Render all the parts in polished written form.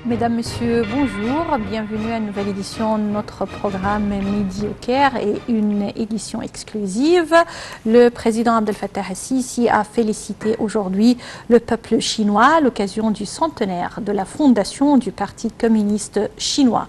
Mesdames, Messieurs, bonjour. Bienvenue à une nouvelle édition de notre programme Midi au Caire et une édition exclusive. Le président Abdel Fattah el-Sisi a félicité aujourd'hui le peuple chinois à l'occasion du centenaire de la fondation du Parti communiste chinois.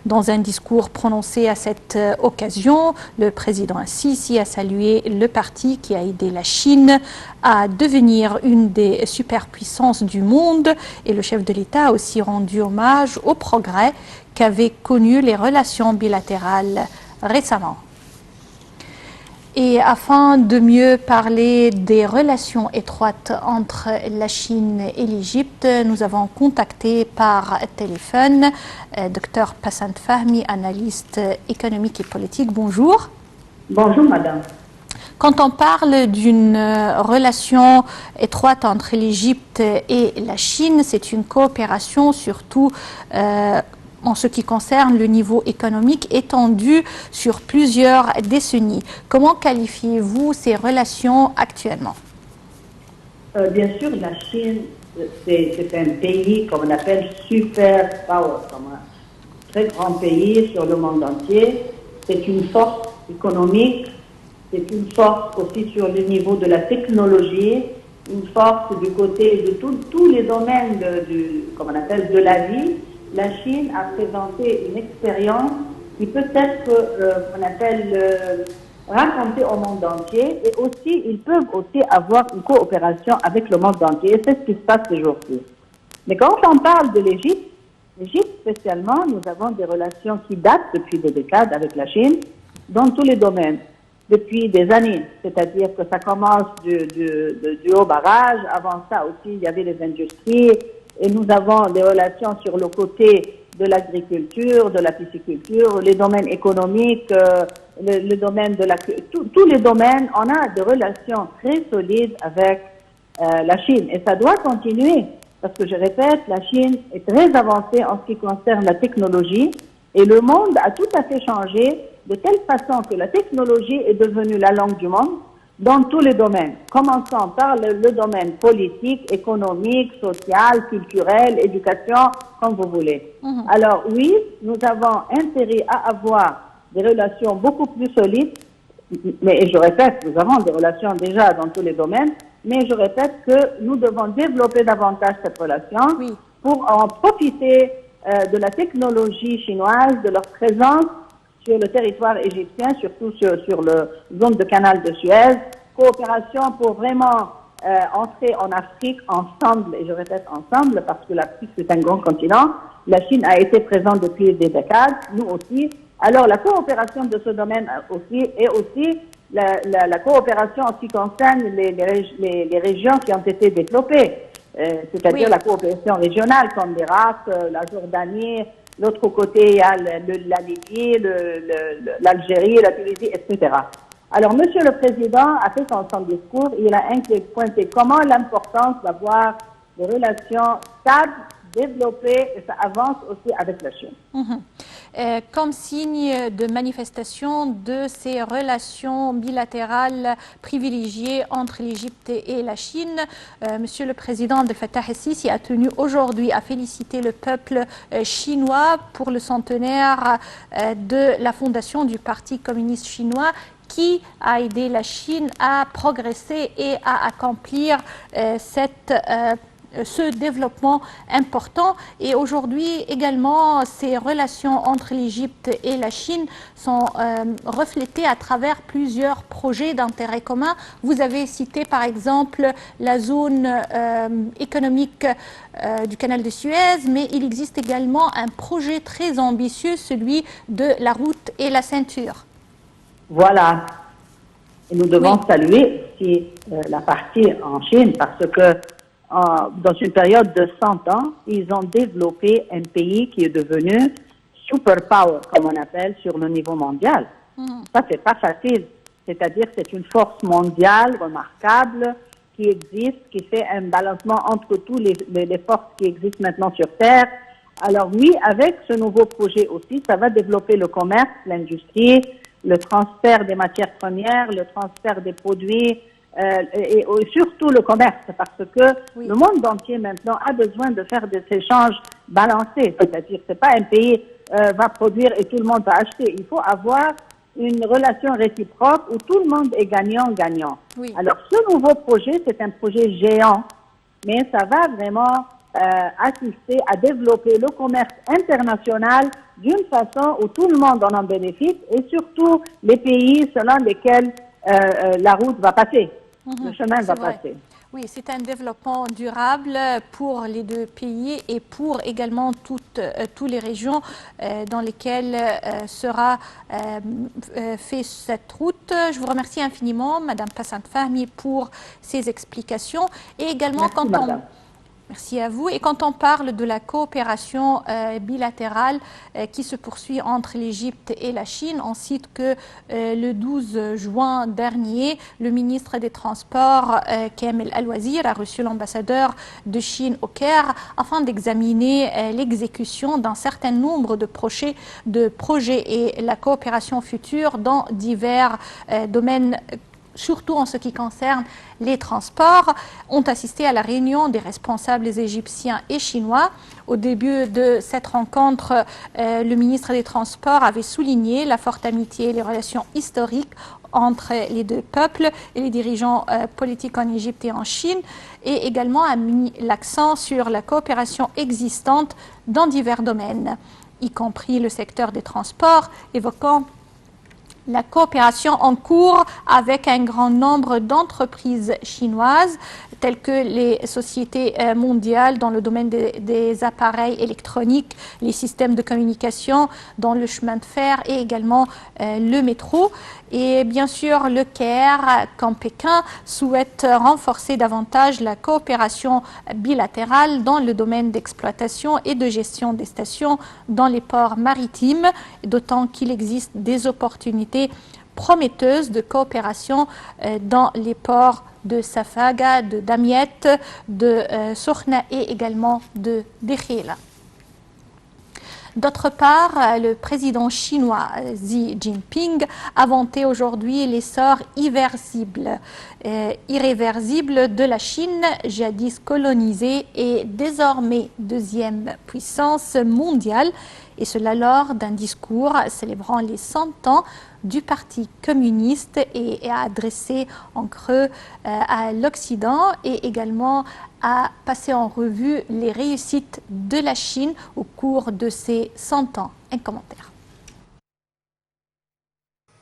Dans un discours prononcé à cette occasion, le président el-Sisi a salué le parti qui a aidé la Chine à devenir une des superpuissances du monde et le chef de l'État a aussi rendu hommage au progrès qu'avaient connu les relations bilatérales récemment. Et afin de mieux parler des relations étroites entre la Chine et l'Égypte, nous avons contacté par téléphone Dr Passant Fahmy, analyste économique et politique. Bonjour. Bonjour madame. Quand on parle d'une relation étroite entre l'Égypte et la Chine, c'est une coopération surtout en ce qui concerne le niveau économique étendu sur plusieurs décennies. Comment qualifiez-vous ces relations actuellement? Bien sûr, la Chine, c'est un pays qu'on appelle super power, comme un très grand pays sur le monde entier. C'est une force économique, c'est une force aussi sur le niveau de la technologie, une force du côté de tous les domaines comme on appelle, de la vie. La Chine a présenté une expérience qui peut être, qu'on appelle, racontée au monde entier, et aussi, ils peuvent aussi avoir une coopération avec le monde entier, et c'est ce qui se passe ces jours-ci. Mais quand on parle de l'Égypte spécialement, nous avons des relations qui datent depuis des décades avec la Chine, dans tous les domaines, depuis des années. C'est-à-dire que ça commence du haut barrage, avant ça aussi, il y avait les industries, et nous avons des relations sur le côté de l'agriculture, de la pisciculture, les domaines économiques, le domaine de tous les domaines. On a des relations très solides avec la Chine et ça doit continuer parce que je répète, la Chine est très avancée en ce qui concerne la technologie et le monde a tout à fait changé de telle façon que la technologie est devenue la langue du monde dans tous les domaines. Commençons par le domaine politique, économique, social, culturel, éducation, comme vous voulez. Alors oui, nous avons intérêt à avoir des relations beaucoup plus solides, mais je répète, nous avons des relations déjà dans tous les domaines, mais je répète que nous devons développer davantage cette relation pour en profiter de la technologie chinoise, de leur présence sur le territoire égyptien, surtout sur la zone de canal de Suez, coopération pour vraiment entrer en Afrique ensemble, et je répète ensemble, parce que l'Afrique c'est un grand continent, la Chine a été présente depuis des décades, nous aussi. Alors la coopération de ce domaine aussi, et aussi la coopération en ce qui concerne les régions qui ont été développées, c'est-à-dire la coopération régionale comme l'Irak, la Jordanie. L'autre côté, il y a la Libye, l'Algérie, la Tunisie, etc. Alors, Monsieur le Président a fait son discours, il a pointé comment l'importance d'avoir des relations stables, développées, et ça avance aussi avec la Chine. Comme signe de manifestation de ces relations bilatérales privilégiées entre l'Égypte et la Chine, Monsieur le Président Abdel Fattah el-Sisi a tenu aujourd'hui à féliciter le peuple chinois pour le centenaire de la fondation du Parti communiste chinois qui a aidé la Chine à progresser et à accomplir ce développement important. Et aujourd'hui également, ces relations entre l'Égypte et la Chine sont reflétées à travers plusieurs projets d'intérêt commun. Vous avez cité par exemple la zone économique du canal de Suez, mais il existe également un projet très ambitieux, celui de la route et la ceinture. Voilà. Et nous devons saluer aussi la partie en Chine parce que dans une période de 100 ans, ils ont développé un pays qui est devenu superpower, comme on appelle, sur le niveau mondial. Ça, c'est pas facile. C'est-à-dire que c'est une force mondiale remarquable qui existe, qui fait un balancement entre tous les forces qui existent maintenant sur Terre. Alors oui, avec ce nouveau projet aussi, ça va développer le commerce, l'industrie, le transfert des matières premières, le transfert des produits, et surtout le commerce, parce que le monde entier maintenant a besoin de faire des échanges balancée. C'est-à-dire que c'est pas un pays va produire et tout le monde va acheter. Il faut avoir une relation réciproque où tout le monde est gagnant-gagnant. Oui. Alors, ce nouveau projet, c'est un projet géant, mais ça va vraiment assister à développer le commerce international d'une façon où tout le monde en bénéficie et surtout les pays selon lesquels la route va passer, le chemin va passer. Oui, c'est un développement durable pour les deux pays et pour également toutes les régions dans lesquelles sera fait cette route. Je vous remercie infiniment, Madame Passante Fahmi, pour ces explications. Et également, merci à vous. Et quand on parle de la coopération bilatérale qui se poursuit entre l'Égypte et la Chine, on cite que le 12 juin dernier, le ministre des Transports, Kamel Al-Wazir, a reçu l'ambassadeur de Chine au Caire afin d'examiner l'exécution d'un certain nombre de projets et la coopération future dans divers domaines, surtout en ce qui concerne les transports, ont assisté à la réunion des responsables égyptiens et chinois. Au début de cette rencontre, le ministre des Transports avait souligné la forte amitié et les relations historiques entre les deux peuples et les dirigeants politiques en Égypte et en Chine, et également a mis l'accent sur la coopération existante dans divers domaines, y compris le secteur des transports, évoquant la coopération en cours avec un grand nombre d'entreprises chinoises, telles que les sociétés mondiales dans le domaine des appareils électroniques, les systèmes de communication dans le chemin de fer et également le métro. Et bien sûr, le Caire, comme Pékin, souhaite renforcer davantage la coopération bilatérale dans le domaine d'exploitation et de gestion des stations dans les ports maritimes, d'autant qu'il existe des opportunités prometteuses de coopération dans les ports de Safaga, de Damiette, de Sokhna et également de Dekhila. D'autre part, le président chinois Xi Jinping a vanté aujourd'hui l'essor irréversible de la Chine, jadis colonisée et désormais deuxième puissance mondiale, et cela lors d'un discours célébrant les 100 ans du Parti communiste et a adressé en creux à l'Occident et également a passé en revue les réussites de la Chine au cours de ces 100 ans. Un commentaire.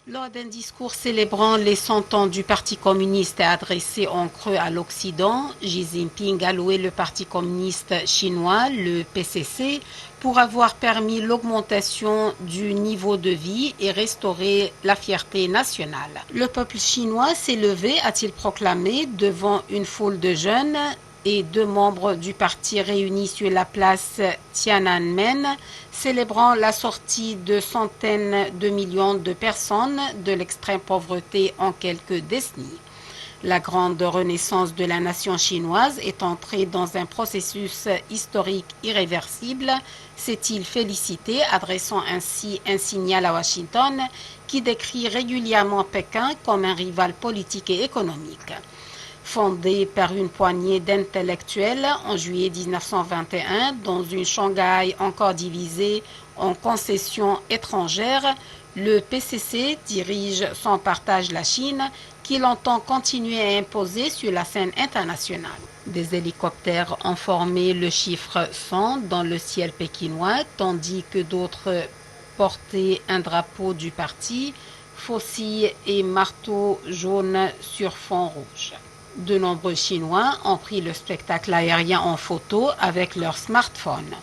Lors d'un discours célébrant les 100 ans du Parti communiste et adressé en creux à l'Occident, Xi Jinping a loué le Parti communiste chinois, le PCC, pour avoir permis l'augmentation du niveau de vie et restaurer la fierté nationale. Le peuple chinois s'est levé, a-t-il proclamé, devant une foule de jeunes et deux membres du parti réunis sur la place Tiananmen, célébrant la sortie de centaines de millions de personnes de l'extrême pauvreté en quelques décennies. La grande renaissance de la nation chinoise est entrée dans un processus historique irréversible, s'est-il félicité, adressant ainsi un signal à Washington qui décrit régulièrement Pékin comme un rival politique et économique. Fondé par une poignée d'intellectuels en juillet 1921 dans une Shanghai encore divisée en concessions étrangères, le PCC dirige sans partage la Chine qu'il entend continuer à imposer sur la scène internationale. Des hélicoptères ont formé le chiffre 100 dans le ciel pékinois, tandis que d'autres portaient un drapeau du parti, faucilles et marteaux jaunes sur fond rouge. De nombreux Chinois ont pris le spectacle aérien en photo avec leur smartphone.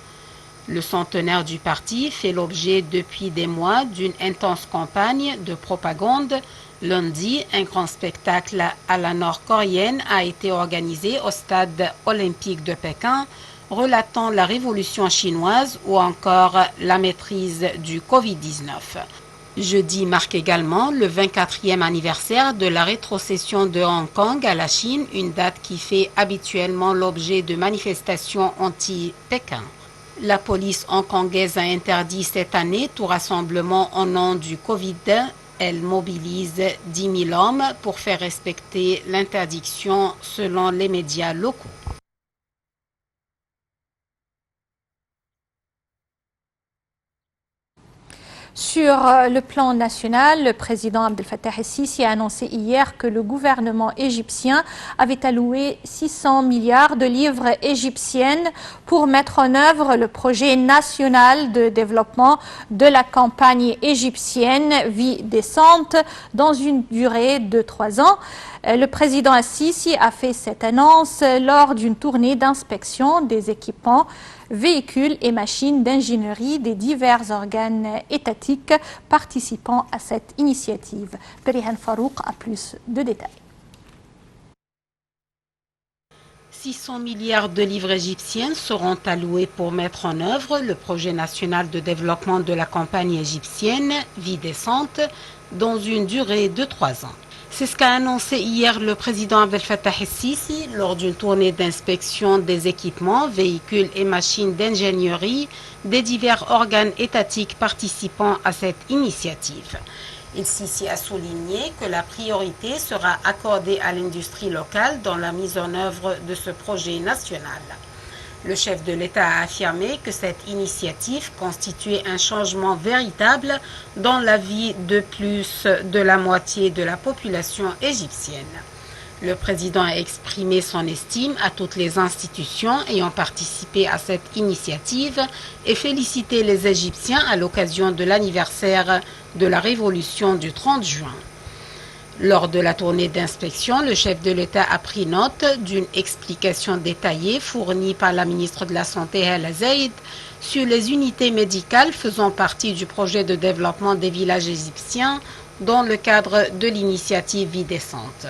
Le centenaire du parti fait l'objet depuis des mois d'une intense campagne de propagande. Lundi, un grand spectacle à la nord-coréenne a été organisé au stade olympique de Pékin, relatant la révolution chinoise ou encore la maîtrise du Covid-19. Jeudi marque également le 24e anniversaire de la rétrocession de Hong Kong à la Chine, une date qui fait habituellement l'objet de manifestations anti-Pékin. La police hongkongaise a interdit cette année tout rassemblement au nom du Covid. Elle mobilise 10 000 hommes pour faire respecter l'interdiction selon les médias locaux. Sur le plan national, le président Abdel Fattah el-Sisi a annoncé hier que le gouvernement égyptien avait alloué 600 milliards de livres égyptiennes pour mettre en œuvre le projet national de développement de la campagne égyptienne Vie décente dans une durée de 3 ans. Le président el-Sisi a fait cette annonce lors d'une tournée d'inspection des équipements, véhicules et machines d'ingénierie des divers organes étatiques participant à cette initiative. Perihan Farouk a plus de détails. 600 milliards de livres égyptiens seront alloués pour mettre en œuvre le projet national de développement de la campagne égyptienne Vie décente dans une durée de 3 ans. C'est ce qu'a annoncé hier le président Abdel Fattah el-Sisi lors d'une tournée d'inspection des équipements, véhicules et machines d'ingénierie des divers organes étatiques participant à cette initiative. El-Sisi a souligné que la priorité sera accordée à l'industrie locale dans la mise en œuvre de ce projet national. Le chef de l'État a affirmé que cette initiative constituait un changement véritable dans la vie de plus de la moitié de la population égyptienne. Le président a exprimé son estime à toutes les institutions ayant participé à cette initiative et félicité les Égyptiens à l'occasion de l'anniversaire de la révolution du 30 juin. Lors de la tournée d'inspection, le chef de l'État a pris note d'une explication détaillée fournie par la ministre de la Santé, Hala Zeid, sur les unités médicales faisant partie du projet de développement des villages égyptiens dans le cadre de l'initiative Vie décente.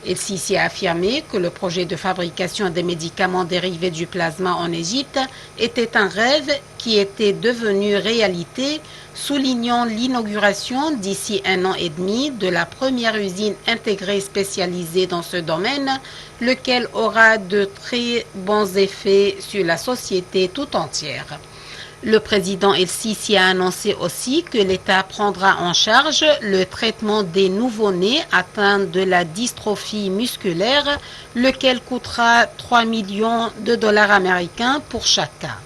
El-Sisi a affirmé que le projet de fabrication des médicaments dérivés du plasma en Égypte était un rêve qui était devenu réalité, soulignant l'inauguration d'ici 1 an et demi de la première usine intégrée spécialisée dans ce domaine, lequel aura de très bons effets sur la société tout entière. Le président El-Sisi a annoncé aussi que l'État prendra en charge le traitement des nouveau-nés atteints de la dystrophie musculaire, lequel coûtera 3 millions de dollars américains pour chaque cas.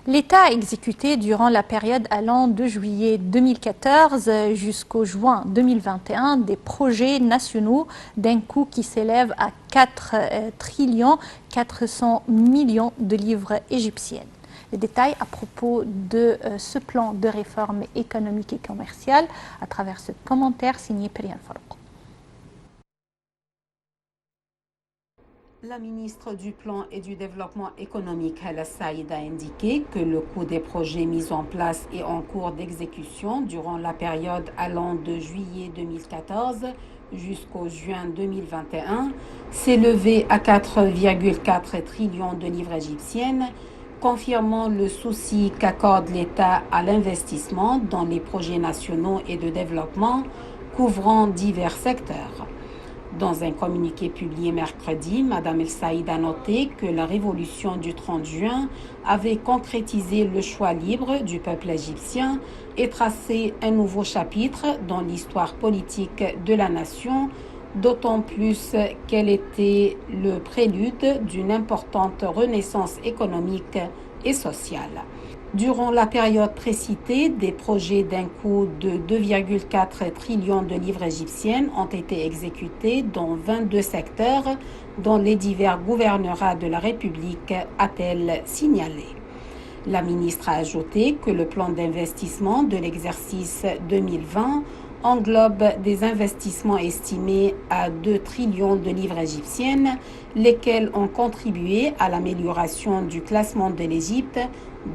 L'État a exécuté durant la période allant de juillet 2014 jusqu'au juin 2021 des projets nationaux d'un coût qui s'élève à 4,4 millions de livres égyptiennes. Les détails à propos de ce plan de réforme économique et commerciale à travers ce commentaire signé Perihan Farouk. La ministre du Plan et du Développement économique, Hala Zeid, a indiqué que le coût des projets mis en place et en cours d'exécution durant la période allant de juillet 2014 jusqu'au juin 2021 s'est élevé à 4,4 trillions de livres égyptiennes, confirmant le souci qu'accorde l'État à l'investissement dans les projets nationaux et de développement couvrant divers secteurs. Dans un communiqué publié mercredi, Mme El-Saïd a noté que la révolution du 30 juin avait concrétisé le choix libre du peuple égyptien et tracé un nouveau chapitre dans l'histoire politique de la nation, d'autant plus qu'elle était le prélude d'une importante renaissance économique et sociale. Durant la période précitée, des projets d'un coût de 2,4 trillions de livres égyptiennes ont été exécutés dans 22 secteurs dans les divers gouvernorats de la République, a-t-elle signalé. La ministre a ajouté que le plan d'investissement de l'exercice 2020 englobe des investissements estimés à 2 trillions de livres égyptiennes, lesquels ont contribué à l'amélioration du classement de l'Égypte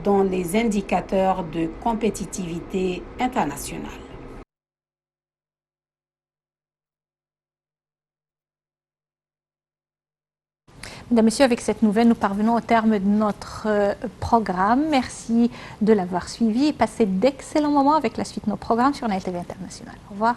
dans les indicateurs de compétitivité internationale. Mesdames, Messieurs, avec cette nouvelle, nous parvenons au terme de notre programme. Merci de l'avoir suivi et passez d'excellents moments avec la suite de nos programmes sur la TV internationale. Au revoir.